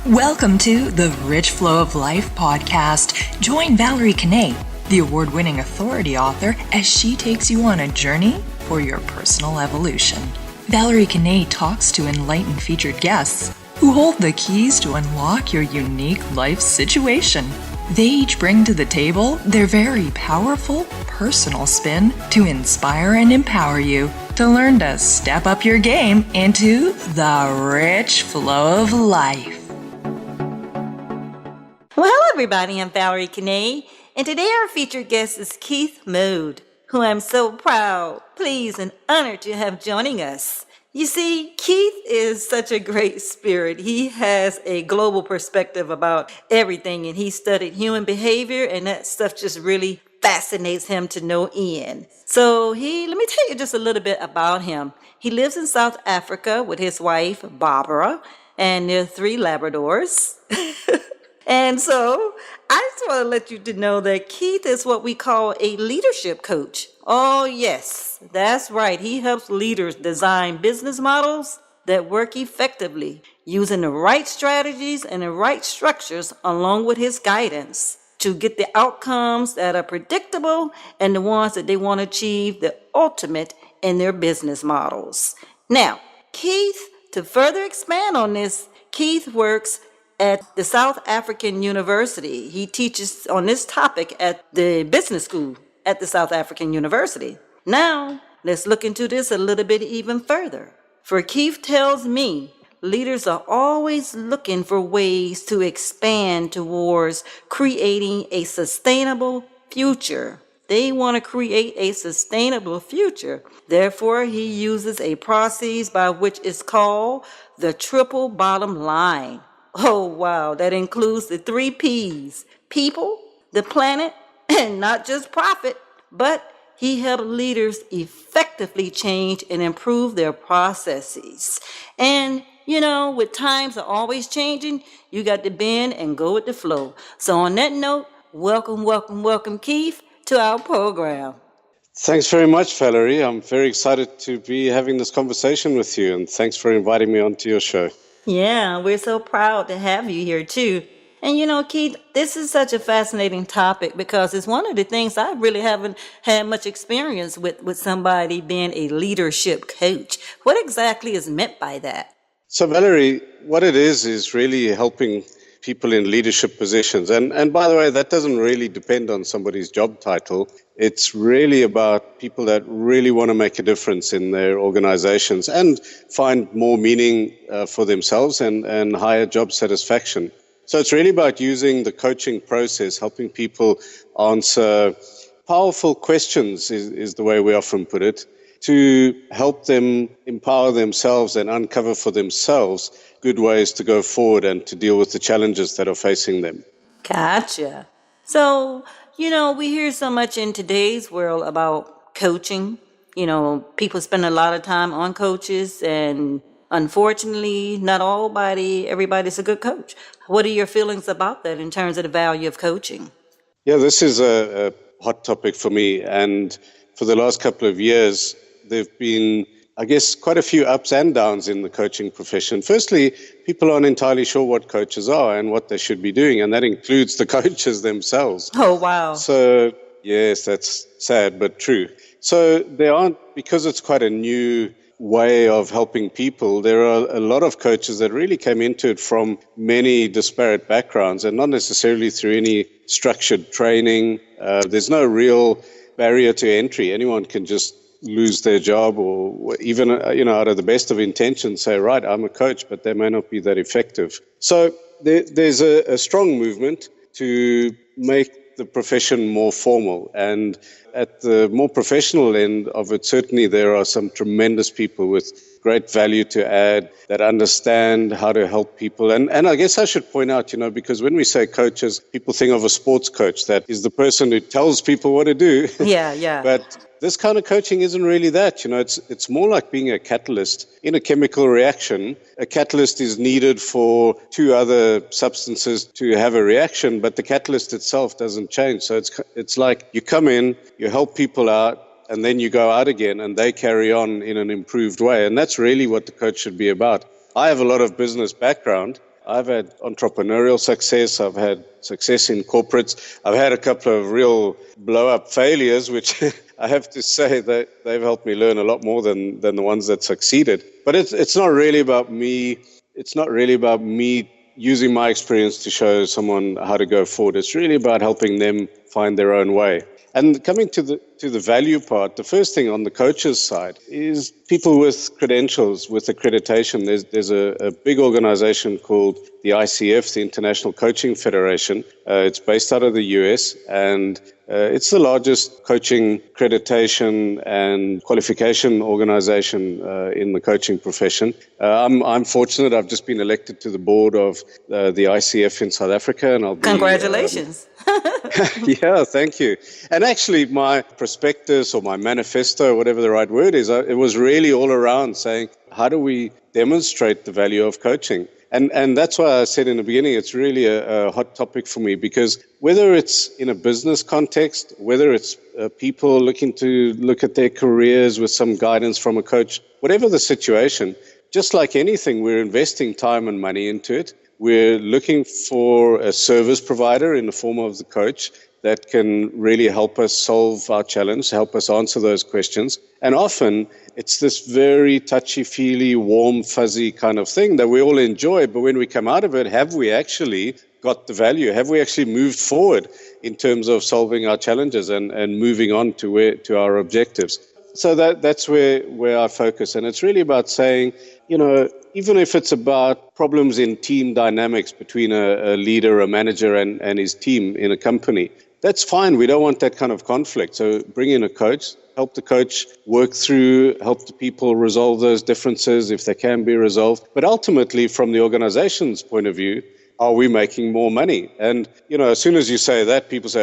Welcome to the Rich Flow of Life podcast. Join Valerie Kanay, the award-winning authority author, as she takes you on a journey for your personal evolution. Valerie Kanay talks to enlightened featured guests who hold the keys to unlock your unique life situation. They each bring to the table their very powerful personal spin to inspire and empower you to learn to step up your game into the rich flow of life. Well, hello everybody, I'm Valerie Kanay, and today our featured guest is Keith Mould, who I'm so proud, pleased, and honored to have joining us. You see, Keith is such a great spirit. He has a global perspective about everything, and he studied human behavior, and that stuff just really fascinates him to no end. So let me tell you just a little bit about him. He lives in South Africa with his wife, Barbara, and their 3 Labradors. And so I just want to let you to know that Keith is what we call a leadership coach. Oh, yes, that's right. He helps leaders design business models that work effectively using the right strategies and the right structures along with his guidance to get the outcomes that are predictable and the ones that they want to achieve the ultimate in their business models. Now, Keith, to further expand on this, Keith works at the South African University. He teaches on this topic at the business school at the South African University. Now, let's look into this a little bit even further. For Keith tells me, leaders are always looking for ways to expand towards creating a sustainable future. They want to create a sustainable future. Therefore, he uses a process by which is called the triple bottom line. Oh, wow. That includes the 3 P's: people, the planet, and not just profit. But he helped leaders effectively change and improve their processes. And, with times are always changing, you got to bend and go with the flow. So on that note, welcome, Keith, to our program. Thanks very much, Valerie. I'm very excited to be having this conversation with you, and thanks for inviting me onto your show. Yeah, we're so proud to have you here too. And Keith, this is such a fascinating topic because it's one of the things I really haven't had much experience with somebody being a leadership coach. What exactly is meant by that? So, Valerie, what it is really helping people in leadership positions. And by the way, that doesn't really depend on somebody's job title. It's really about people that really want to make a difference in their organizations and find more meaning for themselves and higher job satisfaction. So it's really about using the coaching process, helping people answer powerful questions is the way we often put it, to help them empower themselves and uncover for themselves good ways to go forward and to deal with the challenges that are facing them. Gotcha. So, we hear so much in today's world about coaching. People spend a lot of time on coaches, and unfortunately, not everybody's a good coach. What are your feelings about that in terms of the value of coaching? Yeah, this is a hot topic for me. And for the last couple of years, there have been, I guess, quite a few ups and downs in the coaching profession. Firstly, people aren't entirely sure what coaches are and what they should be doing, and that includes the coaches themselves. Oh, wow. So, yes, that's sad, but true. So there aren't, because it's quite a new way of helping people, there are a lot of coaches that really came into it from many disparate backgrounds and not necessarily through any structured training. There's no real barrier to entry. Anyone can just lose their job or even, out of the best of intentions say, right, I'm a coach, but they may not be that effective. So there's a strong movement to make the profession more formal. And at the more professional end of it, certainly there are some tremendous people with great value to add that understand how to help people. And I guess I should point out, because when we say coaches, people think of a sports coach that is the person who tells people what to do. Yeah. But this kind of coaching isn't really that. It's more like being a catalyst in a chemical reaction. A catalyst is needed for 2 other substances to have a reaction, but the catalyst itself doesn't change. So it's like you come in, you help people out, and then you go out again and they carry on in an improved way. And that's really what the coach should be about. I have a lot of business background, I've had entrepreneurial success. I've had success in corporates. I've had a couple of real blow-up failures, which I have to say that they've helped me learn a lot more than the ones that succeeded. But it's not really about me. It's not really about me using my experience to show someone how to go forward. It's really about helping them find their own way. And coming to the value part, the first thing on the coaches side is people with credentials, with accreditation. There's a big organization called the ICF, the International Coaching Federation. It's based out of the US, and it's the largest coaching accreditation and qualification organization in the coaching profession. I'm fortunate. I've just been elected to the board of the ICF in South Africa, and I'll be Congratulations. Yeah, thank you. And actually, my prospectus or my manifesto, whatever the right word is, it was really all around saying, how do we demonstrate the value of coaching? And that's why I said in the beginning, it's really a hot topic for me, because whether it's in a business context, whether it's people looking to look at their careers with some guidance from a coach, whatever the situation, just like anything, we're investing time and money into it. We're looking for a service provider in the form of the coach that can really help us solve our challenge, help us answer those questions. And often it's this very touchy-feely, warm, fuzzy kind of thing that we all enjoy. But when we come out of it, have we actually got the value? Have we actually moved forward in terms of solving our challenges and moving on to our objectives? So that's where I focus. And it's really about saying, even if it's about problems in team dynamics between a leader, a manager, and his team in a company, that's fine. We don't want that kind of conflict. So bring in a coach, help the coach work through, help the people resolve those differences if they can be resolved. But ultimately, from the organization's point of view, are we making more money? And, as soon as you say that, people say,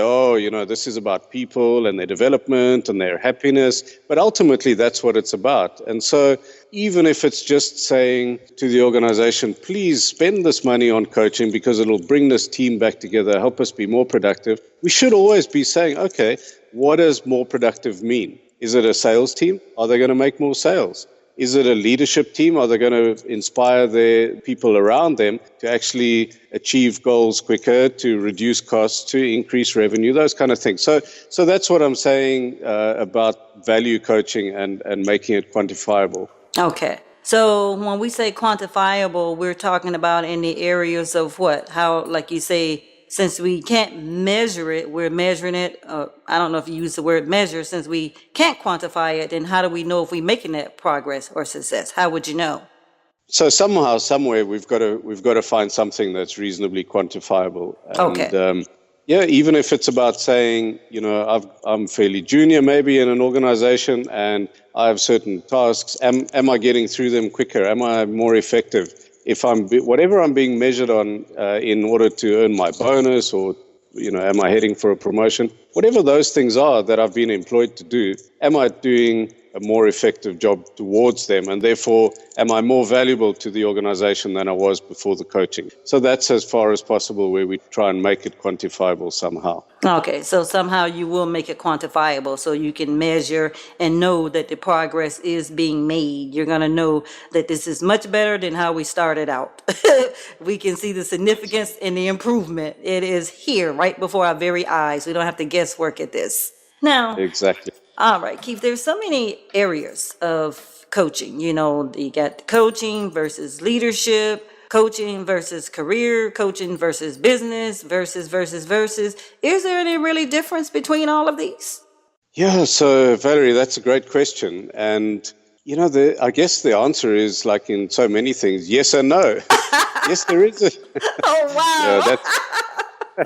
this is about people and their development and their happiness. But ultimately, that's what it's about. And so even if it's just saying to the organization, please spend this money on coaching because it'll bring this team back together, help us be more productive, we should always be saying, okay, what does more productive mean? Is it a sales team? Are they going to make more sales? Is it a leadership team? Are they going to inspire their people around them to actually achieve goals quicker, to reduce costs, to increase revenue, those kind of things? So that's what I'm saying about value coaching and making it quantifiable. Okay. So when we say quantifiable, we're talking about in the areas of what? How, like you say, since we can't measure it, we're measuring it. I don't know if you use the word measure. Since we can't quantify it, then how do we know if we're making that progress or success? How would you know? So somehow, somewhere, we've got to find something that's reasonably quantifiable. And, Okay. even if it's about saying, I'm fairly junior maybe in an organization and I have certain tasks. Am I getting through them quicker? Am I more effective? If whatever I'm being measured on in order to earn my bonus, or am I heading for a promotion? Whatever those things are that I've been employed to do, am I doing a more effective job towards them? And therefore, am I more valuable to the organization than I was before the coaching? So that's as far as possible where we try and make it quantifiable somehow. Okay, so somehow you will make it quantifiable so you can measure and know that the progress is being made. You're going to know that this is much better than how we started out. We can see the significance and the improvement. It is here right before our very eyes. We don't have to guesswork at this. Now, Exactly. all right, Keith, there's so many areas of coaching. You got coaching versus leadership, coaching versus career, coaching versus business, versus. Is there any really difference between all of these? Yeah, so Valerie, that's a great question. And, I guess the answer is, like in so many things, yes and no. Yes, there is a... Oh, wow. Yeah,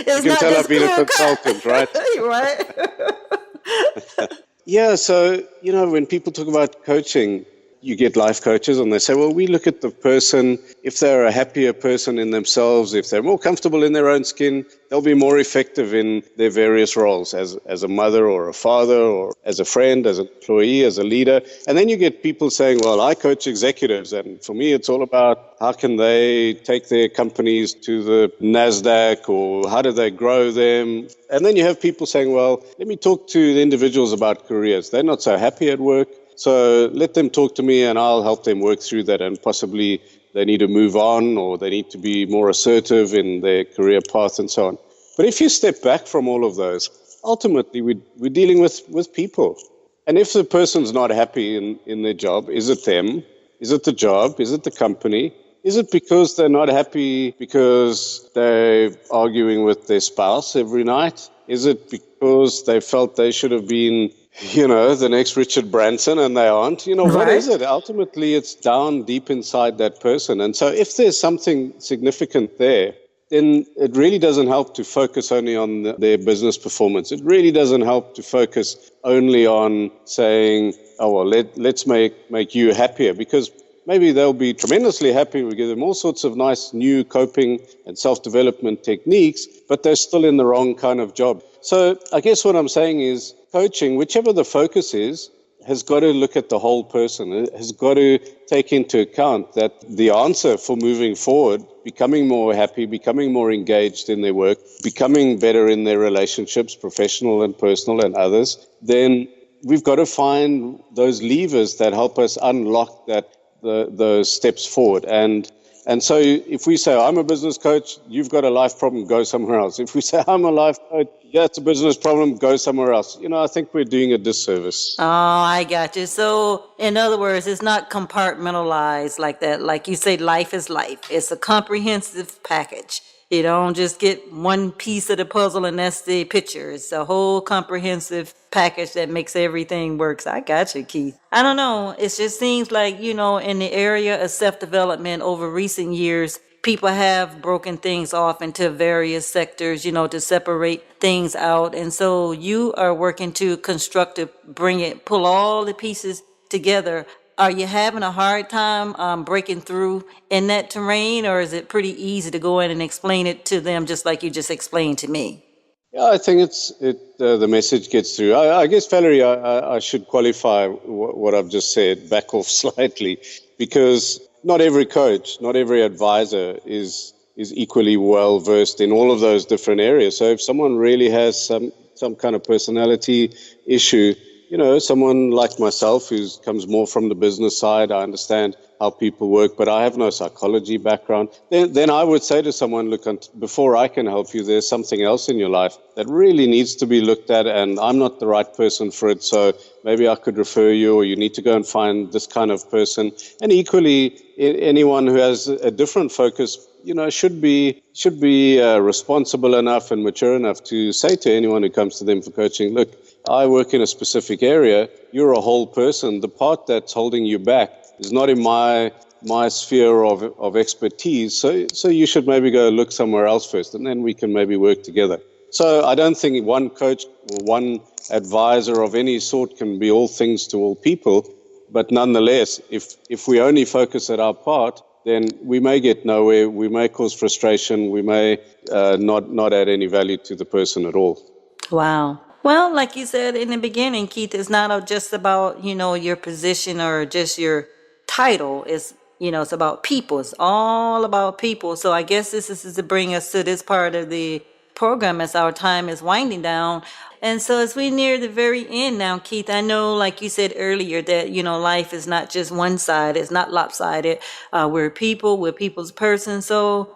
It's you can not tell just I've been a clear cut. consultant, right? Right? Yeah, so, when people talk about coaching, you get life coaches and they say, well, we look at the person. If they're a happier person in themselves, if they're more comfortable in their own skin, they'll be more effective in their various roles as a mother or a father or as a friend, as an employee, as a leader. And then you get people saying, well, I coach executives. And for me, it's all about how can they take their companies to the NASDAQ, or how do they grow them? And then you have people saying, well, let me talk to the individuals about careers. They're not so happy at work. So let them talk to me and I'll help them work through that and possibly they need to move on, or they need to be more assertive in their career path and so on. But if you step back from all of those, ultimately we're dealing with people. And if the person's not happy in their job, is it them? Is it the job? Is it the company? Is it because they're not happy because they're arguing with their spouse every night? Is it because they felt they should have been, the next Richard Branson and they aren't? What is it? Ultimately, it's down deep inside that person. And so if there's something significant there, then it really doesn't help to focus only on their business performance. It really doesn't help to focus only on saying, oh, well, let's make you happier, because maybe they'll be tremendously happy. We give them all sorts of nice new coping and self-development techniques, but they're still in the wrong kind of job. So I guess what I'm saying is coaching, whichever the focus is, has got to look at the whole person. It has got to take into account that the answer for moving forward, becoming more happy, becoming more engaged in their work, becoming better in their relationships, professional and personal and others, then we've got to find those levers that help us unlock those steps forward. And so if we say, I'm a business coach, you've got a life problem, go somewhere else. If we say, I'm a life coach, yeah, it's a business problem, go somewhere else. I think we're doing a disservice. Oh, I got you. So, in other words, it's not compartmentalized like that. Like you say, life is life. It's a comprehensive package. You don't just get one piece of the puzzle and that's the picture. It's a whole comprehensive package that makes everything work. I got you, Keith. I don't know. It just seems like, in the area of self-development over recent years, people have broken things off into various sectors, to separate things out. And so you are working to pull all the pieces together. Are you having a hard time breaking through in that terrain, or is it pretty easy to go in and explain it to them just like you just explained to me? Yeah, I think the message gets through. I guess, Valerie, I should qualify what I've just said, back off slightly, because not every coach, not every advisor is equally well versed in all of those different areas. So if someone really has some kind of personality issue, someone like myself who comes more from the business side, I understand how people work, but I have no psychology background, then I would say to someone, look, before I can help you, there's something else in your life that really needs to be looked at, and I'm not the right person for it, so maybe I could refer you, or you need to go and find this kind of person. And equally, anyone who has a different focus, should be responsible enough and mature enough to say to anyone who comes to them for coaching, look, I work in a specific area. You're a whole person. The part that's holding you back is not in my sphere of expertise. So you should maybe go look somewhere else first, and then we can maybe work together. So I don't think one coach or one advisor of any sort can be all things to all people. But nonetheless, if we only focus at our part, then we may get nowhere. We may cause frustration. We may not add any value to the person at all. Wow. Well, like you said in the beginning, Keith, it's not just about, your position or just your title. It's about people. It's all about people. So I guess this is to bring us to this part of the program as our time is winding down. And so as we near the very end now, Keith, I know, like you said earlier, that, life is not just one side. It's not lopsided. We're people. We're people's person. So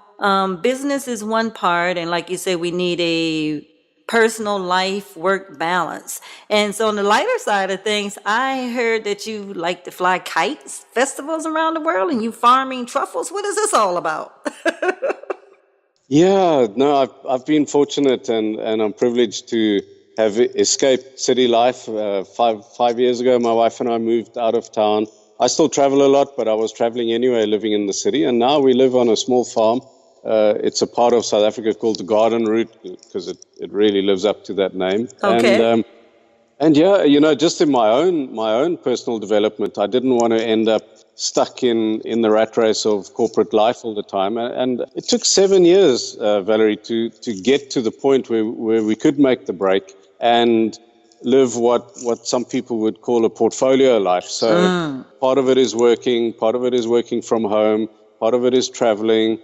business is one part. And like you said, we need a personal life work balance. And so on the lighter side of things, I heard that you like to fly kites, festivals around the world, and you farming truffles. What is this all about? Yeah, no, I've been fortunate and I'm privileged to have escaped city life. 5 years ago, my wife and I moved out of town. I still travel a lot, but I was traveling anyway, living in the city. And now we live on a small farm. It's a part of South Africa called the Garden Route, because it really lives up to that name. Okay. And yeah, just in my own personal development, I didn't want to end up stuck in the rat race of corporate life all the time. And it took 7 years, Valerie, to get to the point where we could make the break and live what some people would call a portfolio life. So part of it is working, part of it is working from home, part of it is traveling.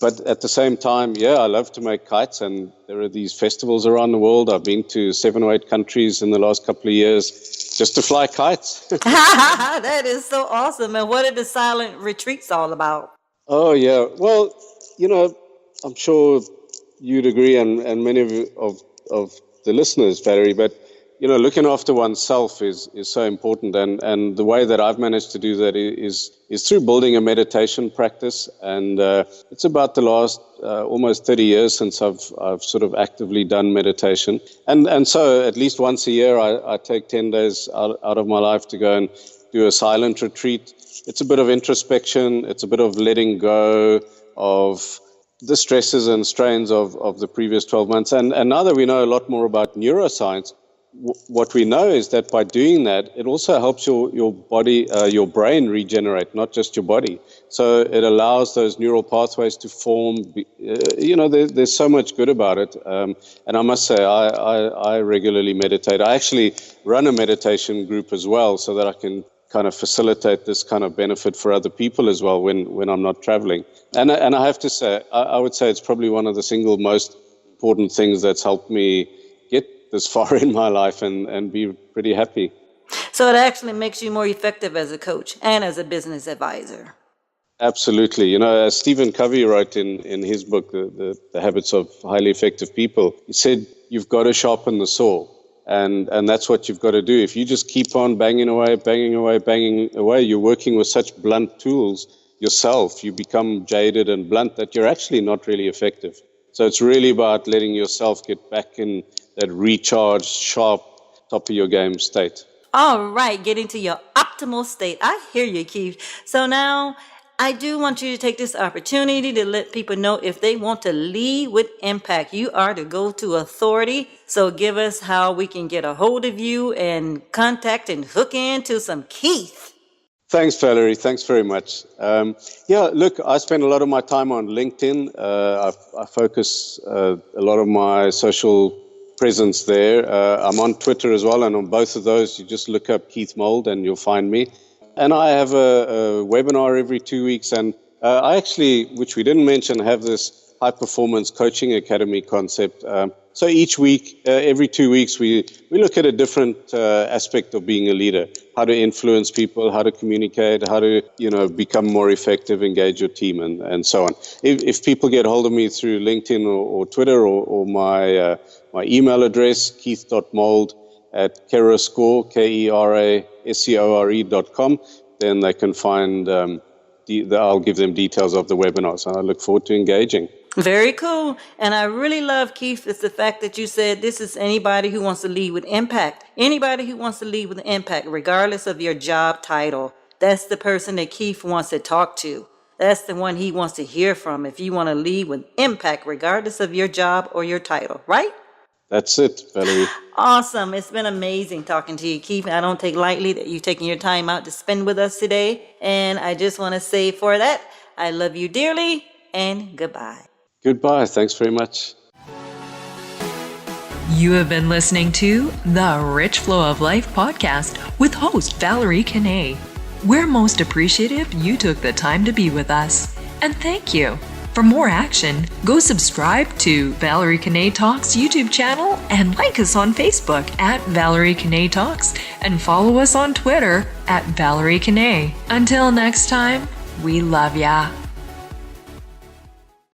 But at the same time, yeah, I love to make kites, and there are these festivals around the world. I've been to 7 or 8 countries in the last couple of years just to fly kites. That is so awesome. And what are the silent retreats all about? Oh, yeah. Well, I'm sure you'd agree, and many of the listeners, Valerie, but, looking after oneself is so important. And the way that I've managed to do that is through building a meditation practice. And it's about the last almost 30 years since I've sort of actively done meditation. And so at least once a year, I take 10 days out of my life to go and do a silent retreat. It's a bit of introspection. It's a bit of letting go of the stresses and strains of the previous 12 months. And now that we know a lot more about neuroscience, what we know is that by doing that, it also helps your body, your brain regenerate, not just your body. So it allows those neural pathways to form. There's so much good about it. And I must say, I regularly meditate. I actually run a meditation group as well, so that I can kind of facilitate this kind of benefit for other people as well when I'm not traveling. And I have to say, I would say it's probably one of the single most important things that's helped me get this far in my life and be pretty happy. So it actually makes you more effective as a coach and as a business advisor. Absolutely. As Stephen Covey wrote in his book, The Habits of Highly Effective People, he said, you've got to sharpen the saw. And that's what you've got to do. If you just keep on banging away, you're working with such blunt tools yourself. You become jaded and blunt that you're actually not really effective. So it's really about letting yourself get back in that recharged, sharp, top of your game state. All right, getting to your optimal state. I hear you, Keith. So now I do want you to take this opportunity to let people know if they want to lead with impact. You are the go-to authority. So give us how we can get a hold of you and contact and hook into some Keith. Thanks, Valerie. Thanks very much. Look, I spend a lot of my time on LinkedIn. I focus a lot of my social presence there. I'm on Twitter as well, and on both of those, you just look up Keith Mould and you'll find me. And I have a webinar every 2 weeks, and I actually, which we didn't mention, have this high-performance coaching academy concept. So each week, every 2 weeks, we look at a different aspect of being a leader, how to influence people, how to communicate, how to become more effective, engage your team, and so on. If people get hold of me through LinkedIn or Twitter or my email address, keith.mould@kerascore, KERASCORE.com, then they can find, I'll give them details of the webinar. So I look forward to engaging. Very cool. And I really love, Keith, is the fact that you said this is anybody who wants to lead with impact. Anybody who wants to lead with impact, regardless of your job title. That's the person that Keith wants to talk to. That's the one he wants to hear from if you want to lead with impact, regardless of your job or your title, right? That's it, Valerie. Awesome. It's been amazing talking to you, Keith. I don't take lightly that you're taking your time out to spend with us today. And I just want to say for that, I love you dearly and goodbye. Goodbye. Thanks very much. You have been listening to the Rich Flow of Life podcast with host Valerie Kanay. We're most appreciative you took the time to be with us. And thank you. For more action, go subscribe to Valerie Kanay Talks YouTube channel and like us on Facebook at Valerie Kanay Talks and follow us on Twitter at Valerie Kanay. Until next time, we love ya.